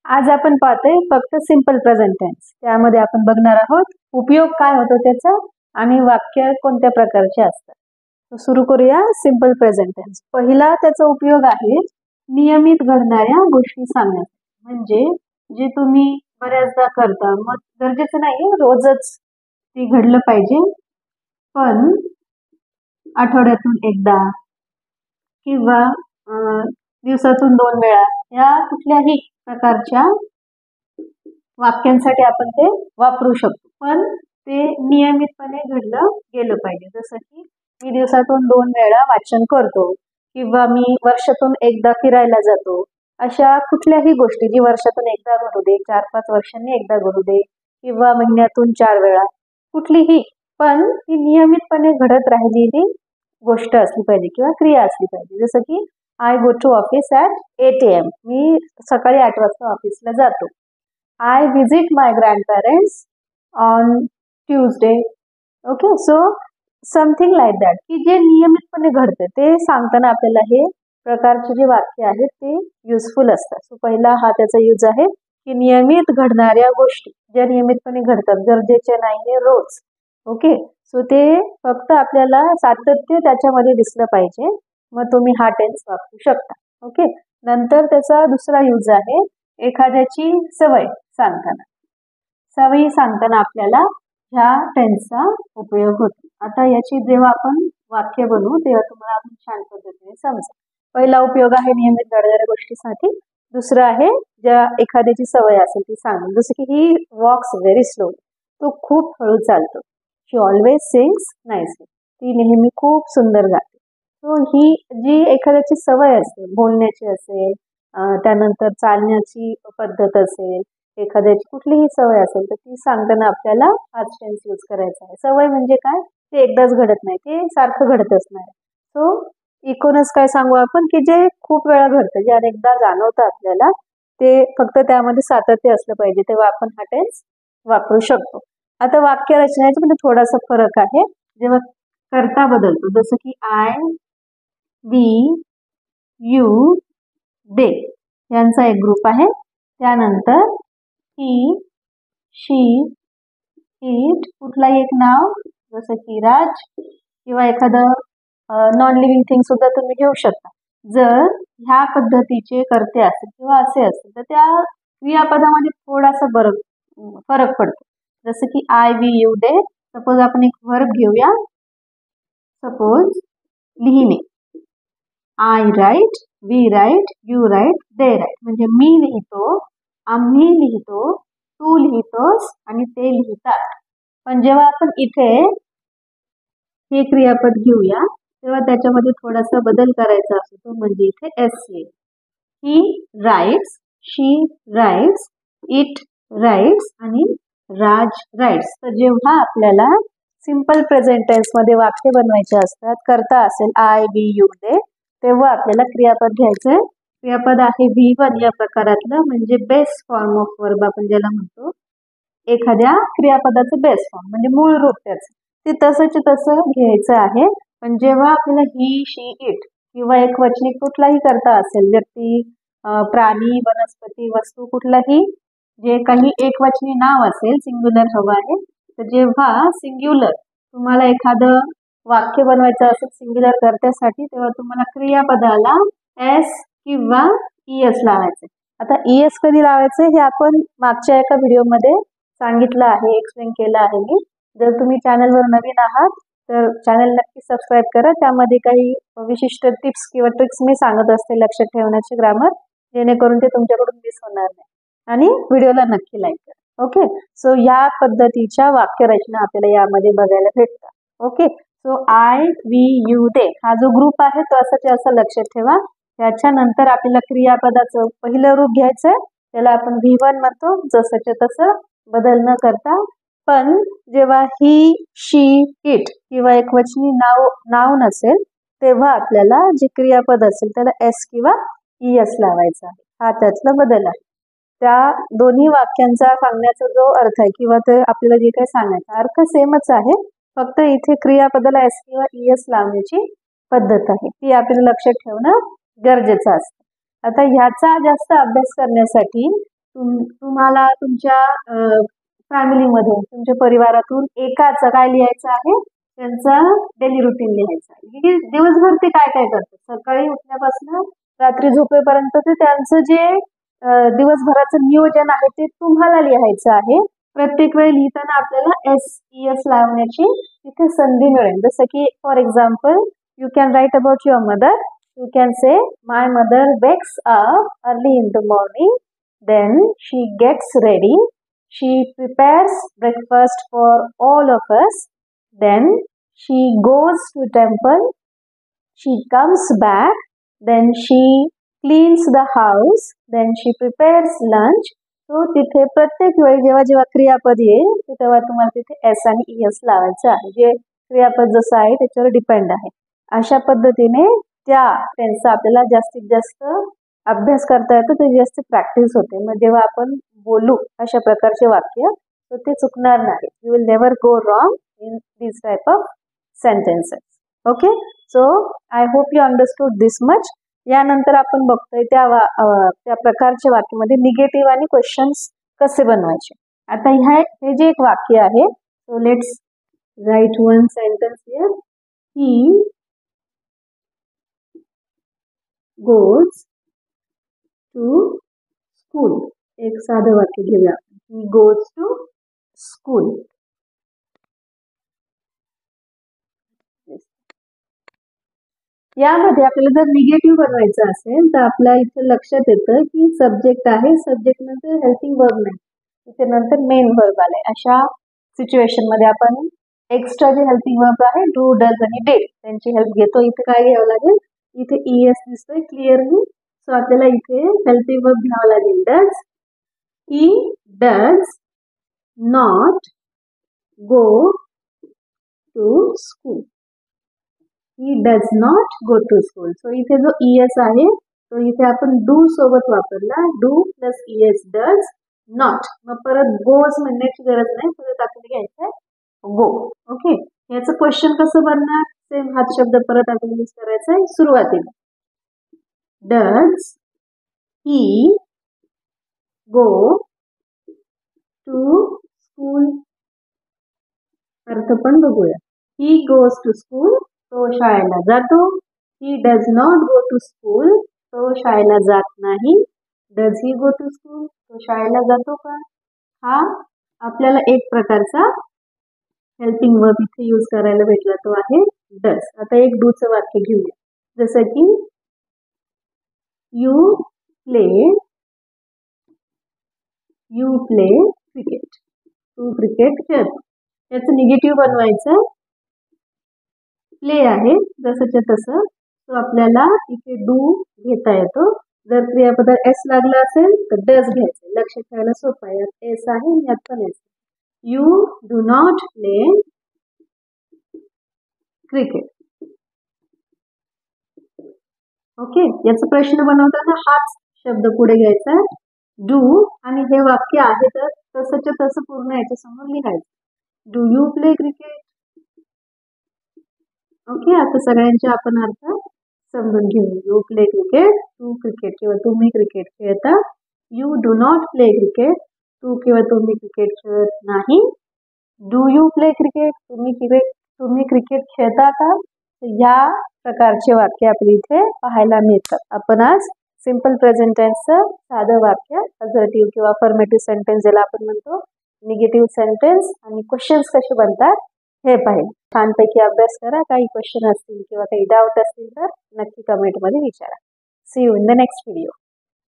आज आपण पाहतोय फक्त सिंपल प्रेझेंट टेन्स. त्यामध्ये आपण बघणार आहोत उपयोग काय होतो त्याचा आणि वाक्य कोणत्या प्रकारचे असतात. तर सुरू करूया सिंपल प्रेझेंट टेन्स. पहिला त्याचा उपयोग आहे नियमित घडणाऱ्या गोष्टी सांगण्यात. म्हणजे जे तुम्ही बऱ्याचदा करता, मग गरजेचं नाही रोजच ते घडलं पाहिजे, पण आठवड्यातून एकदा किंवा दिवसातून 2 वेळा या कुठल्याही प्रकारच्या वाक्यांसाठी आपण ते वापरू शकतो, पण ते नियमितपणे घडलं गेलं पाहिजे. जसं की मी दिवसातून 2 वेळा वाचन करतो किंवा मी वर्षातून एकदा फिरायला जातो. अशा कुठल्याही गोष्टी जी वर्षातून एकदा घडू दे, 4-5 वर्षांनी एकदा घडू दे किंवा महिन्यातून 4 वेळा, कुठलीही पण ती नियमितपणे घडत राहिलेली गोष्ट असली पाहिजे किंवा क्रिया असली पाहिजे. जसं की I go to office at 8 AM. मी सकाळी 8 वाजता ऑफिसला जातो. I visit my grandparents on Tuesday. Okay, so something like that, की जे नियमितपणे घडते ते सांगताना आपल्याला हे प्रकारचे जे वाक्य आहेत ते युजफुल असतात. सो पहिला हा त्याचा यूज आहे की नियमित घडणाऱ्या गोष्टी ज्या नियमितपणे घडतात, गरजेचे नाही रोज. ओके, सो ते फक्त आपल्याला सातत्य त्याच्यामध्ये दिसलं पाहिजे, मग तुम्ही हा टेन्स वापरू शकता. ओके, नंतर त्याचा दुसरा यूज आहे एखाद्याची सवय सांगताना. सवयी सांगताना आपल्याला ह्या टेन्सचा उपयोग होतो. आता याची जेव्हा आपण वाक्य बनवू तेव्हा तुम्हाला आपण छान पद्धतीने समजा. पहिला उपयोग आहे नियमित घडणाऱ्या गोष्टीसाठी. दुसरा आहे ज्या एखाद्याची सवय असेल ती सांगणं. जसं की ही वॉक्स व्हेरी स्लो. तो खूप हळू चालतो. शी ऑलवेज सिंग्स नाईसली. ती नेहमी खूप सुंदर गाते. तो ही जी एखाद्याची सवय असते, बोलण्याची असेल, त्यानंतर चालण्याची पद्धत असेल, एखाद्याची कुठलीही सवय असेल, तर ती सांगताना आपल्याला हाच टेन्स यूज करायचा आहे. सवय म्हणजे काय, ते एकदाच घडत नाही, ते सारखं घडत असणार. सो एकूणच काय सांगू आपण की जे खूप वेळा घडतं, जे अनेकदा जाणवतं आपल्याला, ते फक्त त्यामध्ये सातत्य असलं पाहिजे, तेव्हा आपण हा टेन्स वापरू शकतो. आता वाक्य रचनेचा मध्ये थोडासा फरक आहे. जेव्हा कर्ता बदलतो, जसं की आय, वी, यू, दे यांचा एक ग्रुप आहे. त्यानंतर ही, शी, इट, कुठलाही एक नाव जसं की राज किंवा एखादं नॉन लिव्हिंग थिंग सुद्धा तुम्ही घेऊ शकता. जर ह्या पद्धतीचे कर्ते असतील किंवा असे असतील तर त्या क्रियापदामध्ये थोडासा फरक पडतो. जसं की I, we, you, they. Suppose आपण एक वर्ब घेऊया. सपोज लिहिणे. I write, we write, you write, they write. म्हणजे मी लिहितो, आम्ही लिहितो, तू लिहितोस आणि ते लिहितात. पण जेव्हा आपण इथे हे क्रियापद घेऊया तेव्हा त्याच्यामध्ये थोडासा बदल करायचा असतो, म्हणजे इथे एस येईल. He writes, she writes, it writes आणि राज राईट्स. तर जेव्हा आपल्याला सिंपल प्रेझेंट टेन्स मध्ये वाक्य बनवायचे असतात, करता असेल आय, वी, यू, दे, तेव्हा आपल्याला क्रियापद घ्यायचंय. क्रियापद आहे V1 या प्रकारातलं, म्हणजे बेस्ट फॉर्म ऑफ वर्ब आपण ज्याला म्हणतो. एखाद्या क्रियापदाचं बेस्ट फॉर्म म्हणजे मूळ रूप त्याचं, ते तसंच तसं घ्यायचं आहे. पण जेव्हा आपल्याला ही, शी, इट किंवा एक वचनी कुठलाही करता असेल, व्यक्ती, प्राणी, वनस्पती, वस्तू, कुठलाही जे काही एक वचनी नाव असेल, सिंग्युलर हवं आहे, तर जेव्हा सिंग्युलर तुम्हाला एखादं वाक्य बनवायचं असेल सिंग्युलर कर्त्यासाठी, तेव्हा तुम्हाला क्रियापदाला एस किंवा ES लावायचे. आता ES कधी लावायचे हे आपण मागच्या एका व्हिडिओमध्ये सांगितलं आहे, एक्सप्लेन केलं आहे मी. जर तुम्ही चॅनलवर नवीन आहात तर चॅनल नक्की सबस्क्राईब करा. त्यामध्ये काही विशिष्ट टिप्स किंवा ट्रिक्स मी सांगत असते लक्षात ठेवण्याचे ग्रामर, जेणेकरून ते तुमच्याकडून मिस होणार नाही. आणि व्हिडिओला नक्की लाईक करा. ओके, सो या पद्धतीच्या वाक्यरचना आपल्याला यामध्ये बघायला भेटतात. Okay, so I, we, you, they हा जो ग्रुप आहे तो असाच्या असं लक्षात ठेवा. त्याच्यानंतर आपल्याला क्रियापदाचं पहिलं रूप घ्यायचंय, त्याला आपण V1 म्हणतो, जसंच्या तसं बदल न करता. पण जेव्हा ही, शी, इट किंवा एक वचनी नाव नसेल तेव्हा आपल्याला जे क्रियापद असेल त्याला एस किंवा ES लावायचा आहे. हा त्यातला बदल आहे. त्या दोन्ही वाक्यांचा सांगण्याचा जो अर्थ आहे किंवा ते आपल्याला जे काही सांगायचा अर्थ सेमच आहे, फक्त इथे क्रियापदाला एस किंवा ES लावण्याची पद्धत आहे, ती आपल्याला लक्षात ठेवणं गरजेचं असतं. आता ह्याचा जास्त अभ्यास करण्यासाठी तुम्हाला तुमच्या फॅमिलीमधून तुमच्या परिवारातून एकाचं काय लिहायचं आहे, त्यांचा डेली रुटीन लिहायचं आहे की दिवसभर ते काय काय करतात, सकाळी उठल्यापासून रात्री झोपेपर्यंत ते त्यांचं जे दिवसभराचं नियोजन आहे ते तुम्हाला लिहायचं आहे. प्रत्येक वेळी लिहिताना आपल्याला SES लावण्याची तिथे संधी मिळेल. जसं की for example you can write about your mother. You can say my mother wakes up early in the morning, then she gets ready, she prepares breakfast for all of us, then she goes to temple, she comes back, then she cleans the house, then she prepares lunch. तो तिथे प्रत्येक वेळी जेव्हा जेव्हा क्रियापद येईल तेव्हा तुम्हाला तिथे S आणि ES लावायचं आहे. जे क्रियापद जसं आहे त्याच्यावर डिपेंड आहे. अशा पद्धतीने त्या त्यांचा आपल्याला जास्तीत जास्त अभ्यास करता येतो, त्याची जास्त प्रॅक्टिस होते. मग जेव्हा आपण बोलू अशा प्रकारचे वाक्य तर ते चुकणार नाही. You will never go wrong in this type of sentences. Okay, so I hope you understood this much. यानंतर आपण बघतोय त्या प्रकारच्या वाक्यामध्ये निगेटिव्ह आणि क्वेश्चन्स कसे बनवायचे. आता हे जे एक वाक्य आहे, so let's write one sentence here. He goes to school. एक साधं वाक्य घेऊया. He goes to school. यामध्ये आपल्याला जर निगेटिव्ह बनवायचं असेल तर आपल्या इथे लक्षात येतं की सब्जेक्ट आहे, सब्जेक्ट नंतर हेल्पिंग वर्ब नाही, इथे नंतर मेन वर्ब आलाय. अशा सिच्युएशन मध्ये आपण एक्स्ट्रा जे हेल्पिंग वर्ब आहे डू, डज आणि डिड त्यांची हेल्प घेतो. इथे काय घ्यावं लागेल, इथे ES दिसतोय क्लिअरली, सो आपल्याला इथे हेल्पिंग वर्ब घ्यावं लागेल does. He does not go to school. He does not go to school. So इथे जो ES आहे तो इथे आपण do सोबत वापरला. do plus ES does not. मग परत goes म्हणण्याची गरज नाही, परत आपल्याला घ्यायचं आहे go. ओके, याचं क्वेश्चन कसं बनणार, सेम हाच शब्द परत आपल्याला यूज करायचा आहे सुरुवातीला. Does he go to school? अर्थ पण बघूया. He goes to school. तो शाळेला जातो. He does not go to school. तो शाळेला जात नाही. Does he go to school? तो शाळेला जातो का? हा आपल्याला एक प्रकारचा हेल्पिंग वर्ब इथे यूज करायला भेटला, तो आहे डज. आता एक डूचं वाक्य घेऊया. जसं की यू प्ले क्रिकेट. तू क्रिकेट खेळतो. याचं निगेटिव्ह बनवायचं. प्ले आहे जसंच्या तसं, तो आपल्याला इथे डू घेता येतो. जर क्रियापदात S लागला असेल तर डज घ्यायचं. लक्षात ठेवायला सोपं आहे. यात S आहे आणि यात पण S. You do not play cricket. Okay, याचा प्रश्न बनवताना हाच शब्द पुढे घ्यायचा डू, आणि हे वाक्य आहे तर तसंच्या तसं पूर्ण याच्या समोर लिहायचं. Do you play cricket? Okay, आता सगळ्यांचे आपण अर्थ समजून घेऊ. यू प्ले क्रिकेट, तू क्रिकेट किंवा तुम्ही क्रिकेट खेळता. You do not play cricket, तू किंवा तुम्ही क्रिकेट खेळत नाही. Do you play cricket? तुम्ही क्रिकेट खेळता का? या प्रकारचे वाक्य आपल्या इथे पाहायला मिळतात. आपण आज सिंपल प्रेझेंट टेन्सचं साधं वाक्य, अझर्टिव्ह किंवा अफर्मेटिव्ह सेंटेन्स ज्याला आपण म्हणतो, निगेटिव्ह सेंटेन्स आणि क्वेश्चन्स कसे बनतात हे पाहिजे. छानपैकी अभ्यास करा. काही क्वेश्चन असतील किंवा काही डाऊट असतील तर नक्की कमेंटमध्ये विचारा. See you in the next video.